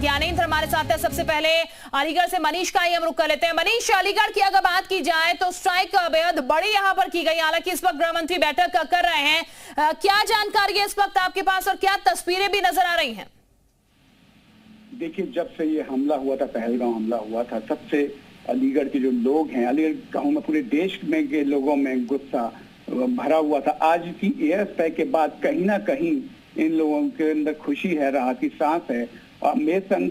ज्ञानेंद्र हमारे साथ है। सबसे पहले अलीगढ़ से मनीष का ही हम रुख कर लेते हैं। मनीष, अलीगढ़ की अगर बात की जाए तो स्ट्राइक बेहद बड़ी यहां पर की गई, हालांकि इस वक्त गृह मंत्री बैठक कर रहे हैं। क्या जानकारी है इस वक्त आपके पास और क्या तस्वीरें भी नजर आ रही हैं? देखिए, जब से ये हमला हुआ था, पहलगांव हमला हुआ था, तब से अलीगढ़ के जो लोग हैं, अलीगढ़ कहूँ मैं पूरे देश में के लोगों में गुस्सा भरा हुआ था। आज की एयर स्ट्राइक के बाद कहीं ना कहीं इन लोगों के अंदर खुशी है, राहत की सांस है। और मेरे संग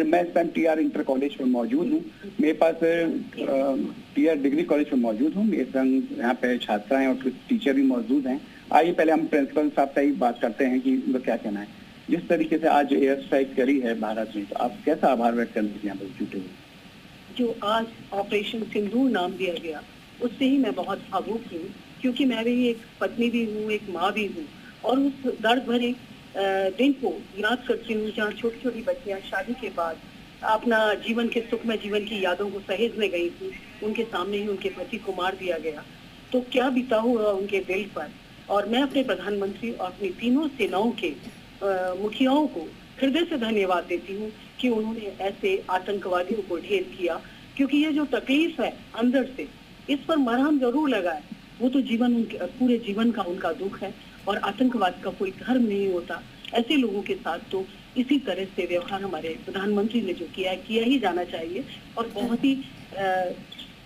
मैं इस टाइम टीआर इंटर कॉलेज में मौजूद हूँ। मेरे पास टीआर डिग्री कॉलेज में मौजूद हूँ। मेरे संग यहाँ पे छात्रा हैं और कुछ टीचर भी मौजूद हैं। आइए पहले हम प्रिंसिपल साहब से ही बात करते हैं कि उनका क्या कहना है। जिस तरीके से आज एयर स्ट्राइक करी है भारत में, तो आप कैसा आभार व्यक्त करने के यहाँ पर जुटे हुए? जो आज ऑपरेशन सिंदूर नाम दिया गया, उससे ही मैं बहुत भावुक हूँ, क्योंकि मैं भी एक पत्नी भी हूँ, एक माँ भी हूँ। और उस दर्द भरे दिन को याद करती हूँ जहाँ छोटी छोटी बच्चियाँ शादी के बाद अपना जीवन के सुखमय जीवन की यादों को सहेजने गई थी। उनके सामने ही उनके पति को मार दिया गया, तो क्या बीता हुआ उनके दिल पर। और मैं अपने प्रधानमंत्री और अपनी तीनों सेनाओं के मुखियाओं को हृदय से धन्यवाद देती हूँ कि उन्होंने ऐसे आतंकवादियों को ढेर किया, क्योंकि ये जो तकलीफ है अंदर से, इस पर मरहम जरूर लगाए। वो तो पूरे जीवन का उनका दुख है। और आतंकवाद का कोई धर्म नहीं होता। ऐसे लोगों के साथ तो इसी तरह से व्यवहार हमारे प्रधानमंत्री ने जो किया है, किया ही जाना चाहिए। और बहुत ही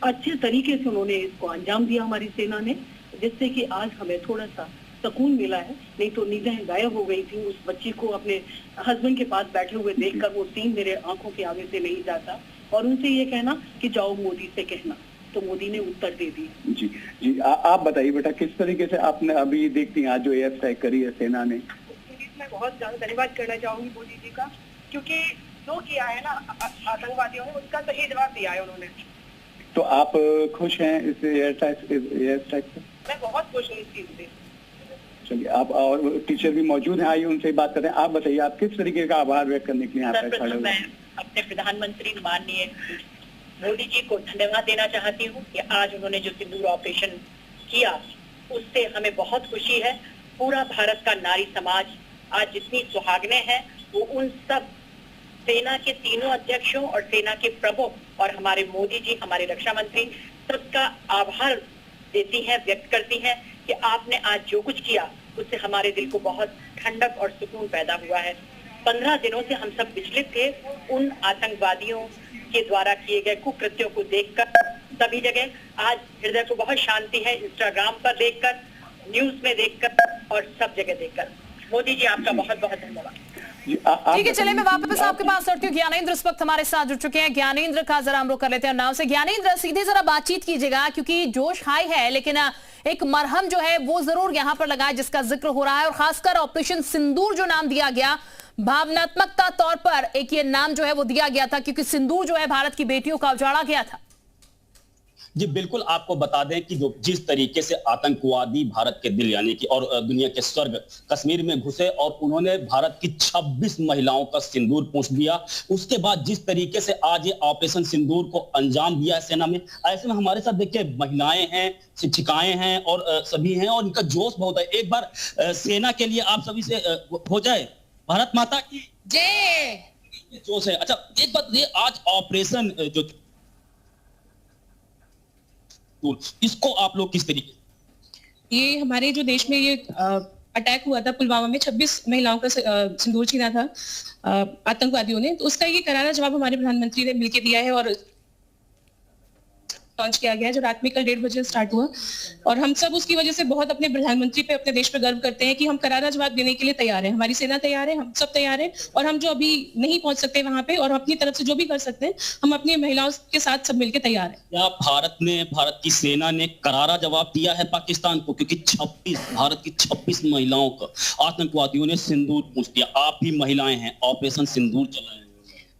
अच्छे तरीके से उन्होंने इसको अंजाम दिया हमारी सेना ने, जिससे कि आज हमें थोड़ा सा सुकून मिला है। नहीं तो नींदें गायब हो गई थी। उस बच्ची को अपने हस्बैंड के पास बैठे हुए देखकर वो सीन मेरे आंखों के आगे से नहीं जाता। और उनसे ये कहना कि जाओ मोदी से कहना, तो मोदी ने उत्तर दे दिया। जी जी, आप बताइए बेटा, किस तरीके से आपने अभी देखती हैं आज जो एयर स्ट्राइक करी है सेना ने? मैं बहुत ज्यादा धन्यवाद करना चाहूंगी मोदी जी का, क्योंकि जो किया है ना आतंकवादियों ने, उसका सही जवाब दिया है उन्होंने। तो आप खुश हैं इस एयर स्ट्राइक से? मैं बहुत खुश हूँ इस चीज से। चलिए, आप और टीचर भी मौजूद हैं, आइए उनसे बात करते हैं। आप बताइए, आप किस तरीके का आभार व्यक्त करने के लिए यहाँ पे खड़े हुए? मैं अपने प्रधानमंत्री माननीय मोदी जी को धन्यवाद देना चाहती हूँ कि आज उन्होंने जो सिंदूर ऑपरेशन किया, उससे हमें बहुत खुशी है। पूरा भारत का नारी समाज आज जितनी सुहागने हैं, वो उन सब सेना के तीनों अध्यक्षों और सेना के प्रमुख और हमारे मोदी जी, हमारे रक्षा मंत्री, सबका आभार देती हैं, व्यक्त करती हैं कि आपने आज जो कुछ किया उससे हमारे दिल को बहुत ठंडक और सुकून पैदा हुआ है। 15 दिनों से हम सब विचलित थे उन आतंकवादियों के द्वारा किए गए कुकृत्यों को देखकर। सभी जगह आज हृदय को बहुत शांति है, इंस्टाग्राम पर देखकर, न्यूज में देखकर और सब जगह देखकर। मोदी जी, आपका बहुत बहुत धन्यवाद। ठीक है, चलिए मैं वापस आपके पास लौटती हूँ। ज्ञानेंद्र इस वक्त हमारे साथ जुड़ चुके हैं। ज्ञानेंद्र का जरा हम रुख कर लेते हैं नाम से। ज्ञानेंद्र, सीधे जरा बातचीत कीजिएगा, क्योंकि जोश हाई है, लेकिन एक मरहम जो है वो जरूर यहाँ पर लगाए जिसका जिक्र हो रहा है। और खासकर ऑपरेशन सिंदूर जो नाम दिया गया, भावनात्मकता तौर पर एक ये नाम जो है वो दिया गया था, क्योंकि सिंदूर जो है भारत की बेटियों का उजाड़ा गया था। जी बिल्कुल, आपको बता दें कि जो जिस तरीके से आतंकवादी भारत के दिल यानी कि और दुनिया के स्वर्ग कश्मीर में घुसे और उन्होंने भारत की 26 महिलाओं का सिंदूर पूछ दिया, उसके बाद जिस तरीके से आज ये ऑपरेशन सिंदूर को अंजाम दिया है सेना में, ऐसे में हमारे साथ देखिए महिलाएं हैं, शिक्षिकाएं हैं और सभी हैं और इनका जोश बहुत है। एक बार सेना के लिए आप सभी से हो जाए भारत माता की जय। जोश है। अच्छा, एक बात ये, आज ऑपरेशन जो इसको आप लोग किस तरीके? ये हमारे जो देश में ये अटैक हुआ था पुलवामा में, 26 महिलाओं का सिंदूर छीना था आतंकवादियों ने, तो उसका ये करारा जवाब हमारे प्रधानमंत्री ने मिलकर दिया है और लॉन्च किया गया है, जो रात में कल 1:30 बजे स्टार्ट हुआ। और हम सब उसकी वजह से बहुत अपने प्रधानमंत्री पे, अपने देश पे गर्व करते हैं कि हम करारा जवाब देने के लिए तैयार हैं। हमारी सेना तैयार है, हम सब तैयार हैं। और हम जो अभी नहीं पहुंच सकते वहां पे, और अपनी तरफ से जो भी कर सकते हैं, हम अपनी महिलाओं के साथ सब मिलकर तैयार हैं। क्या भारत की सेना ने करारा जवाब दिया है पाकिस्तान को, क्योंकि भारत की 26 महिलाओं का आतंकवादियों ने सिंदूर पूछ दिया। आप भी महिलाएं हैं, ऑपरेशन सिंदूर चलाए।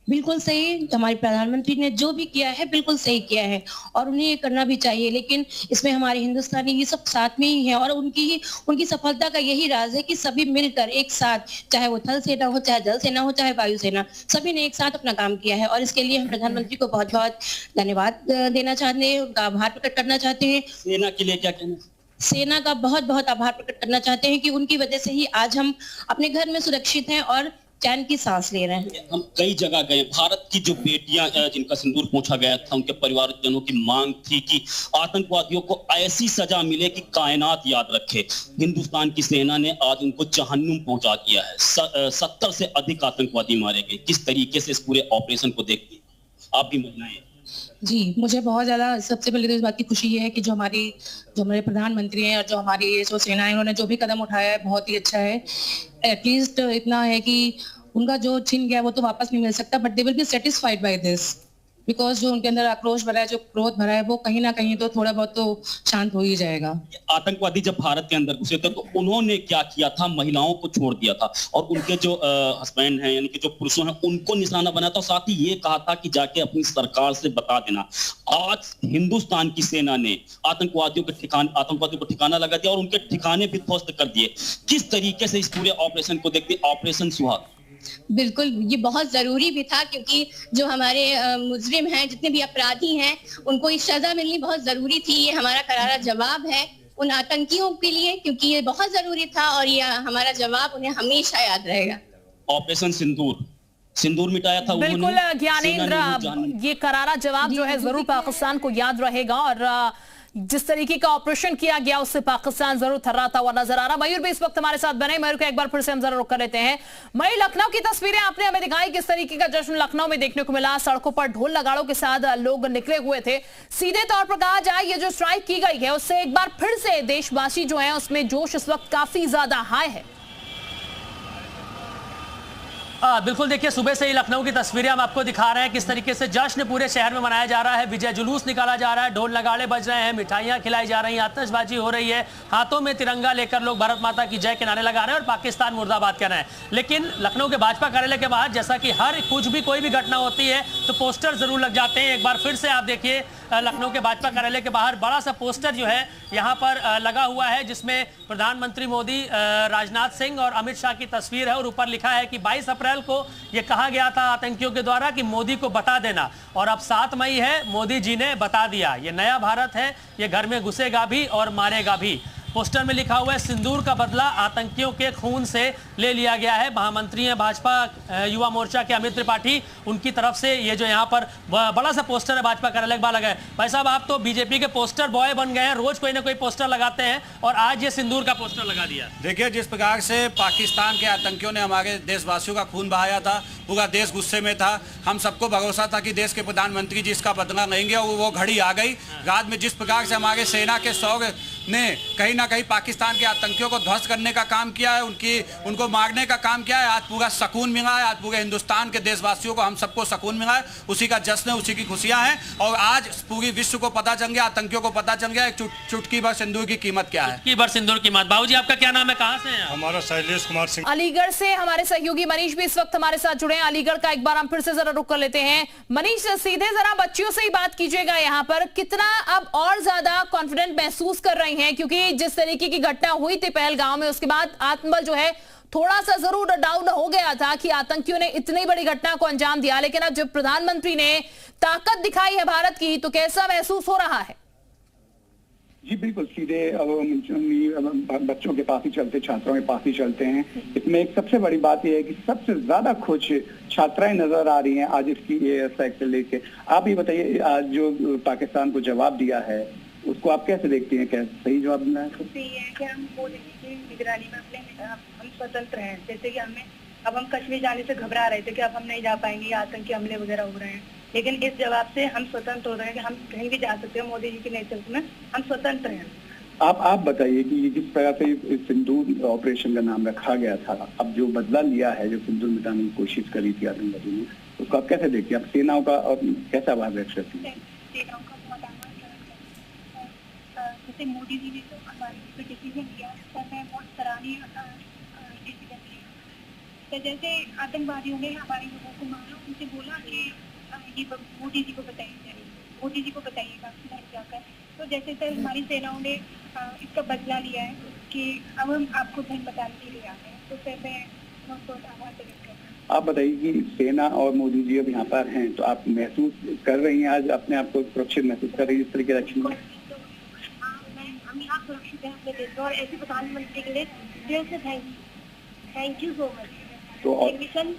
बिल्कुल सही, हमारे प्रधानमंत्री ने जो भी किया है बिल्कुल सही किया है और उन्हें ये करना भी चाहिए। लेकिन इसमें हमारे हिंदुस्तानी ये सब साथ में ही है और उनकी सफलता का यही राज है कि सभी मिलकर एक साथ, चाहे वो थल सेना हो, चाहे जल सेना हो, चाहे वायु सेना, सभी ने एक साथ अपना काम किया है। और इसके लिए हम प्रधानमंत्री को बहुत बहुत धन्यवाद देना चाहते हैं, उनका आभार प्रकट करना चाहते हैं। सेना के लिए क्या कहना? सेना का बहुत बहुत आभार प्रकट करना चाहते हैं कि उनकी वजह से ही आज हम अपने घर में सुरक्षित हैं और चैन की सांस ले रहे हैं। हम कई जगह गए, भारत की जो बेटियां जिनका सिंदूर पोंछा गया था, उनके परिवारजनों की मांग थी कि आतंकवादियों को ऐसी सजा मिले कि कायनात याद रखे। हिंदुस्तान की सेना ने आज उनको जहन्नुम पहुंचा दिया है। 70 से अधिक आतंकवादी मारे गए। किस तरीके से इस पूरे ऑपरेशन को देखती हैं आप भी महिलाएं? जी, मुझे बहुत ज़्यादा, सबसे पहले तो इस बात की खुशी ये है कि जो हमारे प्रधानमंत्री हैं और जो हमारी जो सेना है, उन्होंने जो भी कदम उठाया है बहुत ही अच्छा है। एटलीस्ट इतना है कि उनका जो छिन गया वो तो वापस नहीं मिल सकता, but they will be satisfied by this, because जो उनके अंदर आक्रोश भरा है, जो क्रोध भरा है, वो कहीं ना कहीं तो थोड़ा बहुत तो शांत हो ही जाएगा। आतंकवादी जब भारत के अंदर घुसे थे तो उन्होंने क्या किया था? महिलाओं को छोड़ दिया था और उनके जो हस्बैंड हैं, यानी कि जो पुरुषों हैं, उनको निशाना बनाया था। साथ ही ये कहा था कि जाके अपनी सरकार से बता देना। आज हिंदुस्तान की सेना ने आतंकवादियों को ठिकाना लगा दिया और उनके ठिकाने भी ध्वस्त कर दिए। किस तरीके से इस पूरे ऑपरेशन को देखते? ऑपरेशन सुहाग बिल्कुल, ये बहुत जरूरी भी था, क्योंकि जो हमारे मुजरिम हैं, जितने भी अपराधी हैं, उनको ये सजा मिलनी बहुत जरूरी थी। ये हमारा करारा जवाब है उन आतंकियों के लिए, क्योंकि ये बहुत जरूरी था और ये हमारा जवाब उन्हें हमेशा याद रहेगा। ऑपरेशन सिंदूर मिटाया था। बिल्कुल ज्ञानेंद्र, ये करारा जवाब जो है जरूर पाकिस्तान को याद रहेगा और जिस तरीके का ऑपरेशन किया गया उससे पाकिस्तान जरूर थर्राता हुआ नजर आ रहा। मयूर भी इस वक्त हमारे साथ बने। मयूर को एक बार फिर से हम जरा रुक कर लेते हैं। मयूर, लखनऊ की तस्वीरें आपने हमें दिखाई, किस तरीके का जश्न लखनऊ में देखने को मिला। सड़कों पर ढोल नगाड़ों के साथ लोग निकले हुए थे। सीधे तौर पर कहा जाए, ये जो स्ट्राइक की गई है उससे एक बार फिर से देशवासी जो है उसमें जोश इस वक्त काफी ज्यादा हाई है। बिल्कुल, देखिए सुबह से ही लखनऊ की तस्वीरें हम आपको दिखा रहे हैं, किस तरीके से जश्न पूरे शहर में मनाया जा रहा है। विजय जुलूस निकाला जा रहा है, ढोल नगाड़े बज रहे हैं, मिठाइयां खिलाई जा रही हैं, आतिशबाजी हो रही है, हाथों में तिरंगा लेकर लोग भारत माता की जय के नारे लगा रहे हैं और पाकिस्तान मुर्दाबाद कह रहे हैं। लेकिन लखनऊ के भाजपा कार्यालय के बाहर जैसा कि हर कोई भी घटना होती है तो पोस्टर जरूर लग जाते हैं। एक बार फिर से आप देखिए लखनऊ के भाजपा कार्यालय के बाहर बड़ा सा पोस्टर जो है यहाँ पर लगा हुआ है, जिसमें प्रधानमंत्री मोदी, राजनाथ सिंह और अमित शाह की तस्वीर है और ऊपर लिखा है कि 22 अप्रैल को ये कहा गया था आतंकियों के द्वारा कि मोदी को बता देना, और अब 7 मई है, मोदी जी ने बता दिया। ये नया भारत है, ये घर में घुसेगा भी और मारेगा भी। पोस्टर में लिखा हुआ है, सिंदूर का बदला आतंकियों के खून से ले लिया गया है। महामंत्री हैं भाजपा युवा मोर्चा के अमित त्रिपाठी, उनकी तरफ से ये जो यहाँ पर बड़ा सा पोस्टर है भाजपा कार्यालय के बाहर लगा है। भाई साहब, आप तो बीजेपी के पोस्टर बॉय बन गए हैं, रोज कोई ना कोई पोस्टर लगाते हैं और आज ये सिंदूर का पोस्टर लगा दिया। देखिए, जिस प्रकार से पाकिस्तान के आतंकियों ने हमारे देशवासियों का खून बहाया था, पूरा देश गुस्से में था। हम सबको भरोसा था कि देश के प्रधानमंत्री जी इसका बदला लेंगे और वो घड़ी आ गई। रात में जिस प्रकार से हमारे सेना के शौर्य ने कहीं ना कहीं पाकिस्तान के आतंकियों को ध्वस्त करने का काम किया है, उनको मारने का काम किया है, आज पूरा सुकून मिला है। आज पूरे हिंदुस्तान के देशवासियों को, हम सबको सुकून मिला है। उसी का जश्न है, उसी की खुशियां हैं। और आज पूरी विश्व को पता चल गया, आतंकियों को पता चल गया एक चुटकी भर सिंदूर की कीमत क्या है। चुटकी भर सिंदूर की कीमत। बाबूजी, आपका क्या नाम है, कहाँ से हैं? हमारा शैलेश कुमार सिंह। अलीगढ़ से हमारे सहयोगी मनीष भी इस वक्त हमारे साथ जुड़े हैं। अलीगढ़ का एक बार हम फिर से जरा रुक कर लेते हैं। मनीष, सीधे जरा बच्चियों से ही बात कीजिएगा, यहाँ पर कितना अब और ज्यादा कॉन्फिडेंट महसूस कर रही हैं, क्योंकि जिस तरीके की घटना हुई थी पहलगांव में, उसके बाद आत्मबल जो है थोड़ा सा जरूर डाउन हो गया था कि आतंकियों ने इतनी बड़ी घटना को अंजाम दिया, लेकिन अब जब प्रधानमंत्री ने ताकत दिखाई है भारत की, तो कैसा महसूस हो रहा है? जी बिल्कुल, सीधे बच्चों के पास ही चलते, छात्रों के पास ही चलते हैं। इसमें एक सबसे बड़ी बात यह है कि सबसे ज्यादा खुश छात्राएं नजर आ रही हैं आज इसकी ये साइकिल लेके। आप ही बताइए, आज जो पाकिस्तान को जवाब दिया है उसको आप कैसे देखती हैं? क्या सही जवाब मिला है? सही है कि हम मोदी जी की निगरानी में हम स्वतंत्र हैं। जैसे कि अब हम कश्मीर जाने से घबरा रहे थे कि अब हम नहीं जा पाएंगे, आतंकी हमले वगैरह हो रहे हैं, लेकिन इस जवाब से हम स्वतंत्र हो रहे हैं कि हम कहीं भी जा सकते हैं। मोदी जी के नेतृत्व में हम स्वतंत्र हैं। आप बताइए कि जिस प्रकार से सिंदूर ऑपरेशन का नाम रखा गया था, अब जो बदला लिया है, जो सिंदूर मिटाने की कोशिश करी थी आतंकवादियों ने, उसको आप कैसे देखते हैं? आप सेनाओं का और कैसा आभार व्यक्त करती हैं? सेनाओं का बहुत आभार। जैसे मोदी जी ने तो हमारे डिसीजन लिया, पर मैं बहुत सराहनीय डिसीजन लिया। तो जैसे आतंकवादियों ने हमारे लोगों को मारा, उनसे बोला कि ये मोदी जी को बताइए, मोदी जी को बताइएगा घर जाकर। तो जैसे सर हमारी सेनाओं ने इसका बदला लिया है कि अब हम आपको घर बताने के लिए आ गए, तो फिर मैं बहुत आभार व्यक्त करती हूँ। आप बताइए कि सेना और मोदी जी अब यहाँ पर हैं, तो आप महसूस कर रही हैं, आज अपने आप को सुरक्षित महसूस कर रही हैं इस तरह के एक्शन में? हम यहाँ सुरक्षित हैं अपने देश में, और ऐसे प्रधानमंत्री के लिए दिल से थैंक यू सो मच। तो मिशन